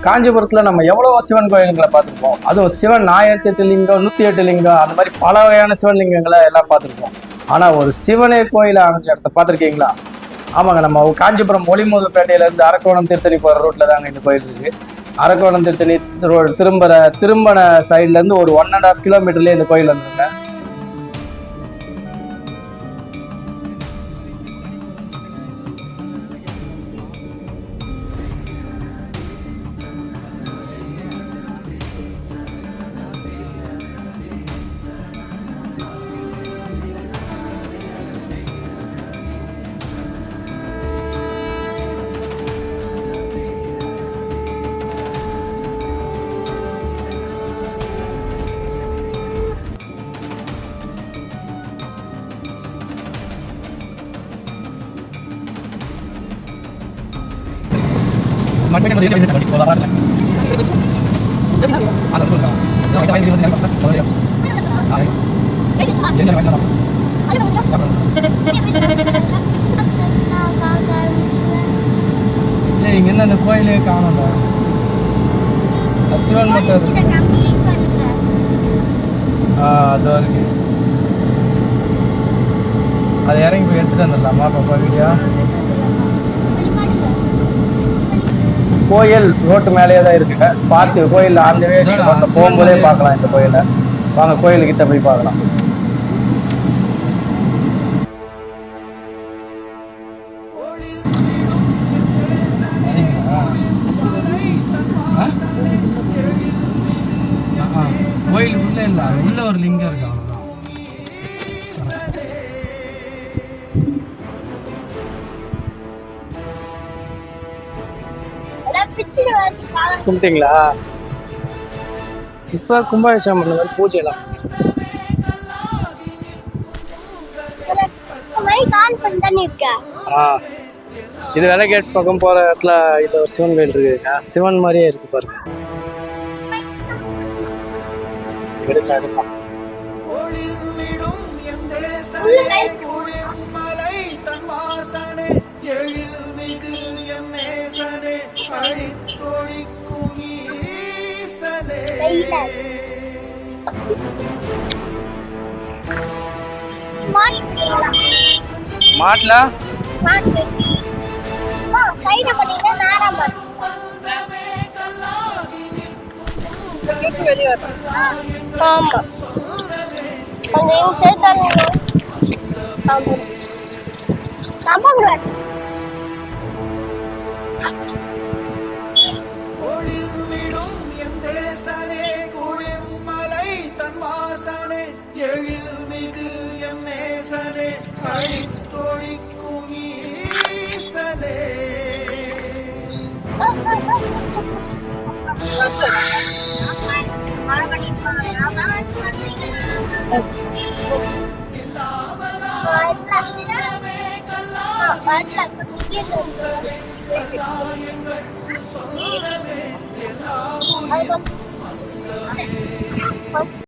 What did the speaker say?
காஞ்சிபுரத்தில் நம்ம எவ்வளோ சிவன் கோயில்களை பார்த்துருப்போம். அதுவும் சிவன் 1008 லிங்கம், 108 லிங்கம், அந்த மாதிரி பல வகையான சிவன்லிங்கங்களை எல்லாம் பார்த்துருப்போம். ஆனால் ஒரு சிவனே கோயிலை அமைச்ச இடத்த பார்த்துருக்கீங்களா? ஆமாங்க, நம்ம காஞ்சிபுரம் ஒளிமுதுப்பேட்டையிலேருந்து அரக்கோணம் திருத்தணி போகிற ரோட்டில் தாங்க இந்த கோயில் இருக்குது. அரக்கோணம் திருத்தணி ரோடு திரும்பன சைட்லேருந்து ஒரு 1.5 கிலோமீட்டர்லேயே இந்த கோயில் வந்துருங்க. இங்க என்ன அந்த கோயிலே காணல, சிவன் மட்டும் இருக்கு. அது இருக்கு, அதை இறங்கி போய் எடுத்துட்டு வந்துடலாமா பாப்பா வீடியோ? கோயில் ரோட்டு மேலேயே தான் இருக்குங்க, பார்த்து கோயில் ஆண்டவே போகும்போதே பார்க்கலாம். இந்த கோயிலை வாங்க, கோயிலுக்கிட்ட போய் பார்க்கலாம். கோயில் உள்ள இல்லை, உள்ள ஒரு லிங்கம் இருக்கு. கும்பிட்டீங்களா? இப்ப கும்பாபிஷேகம் பண்ண பூஜை எல்லாம் இது விலைகேட் பக்கம் போற இடத்துல இது ஒரு சிவன் கோயில் இருக்குங்க. சிவன் மாதிரியே இருக்கு பாருங்க. எடுக்கலாம். மாட்ல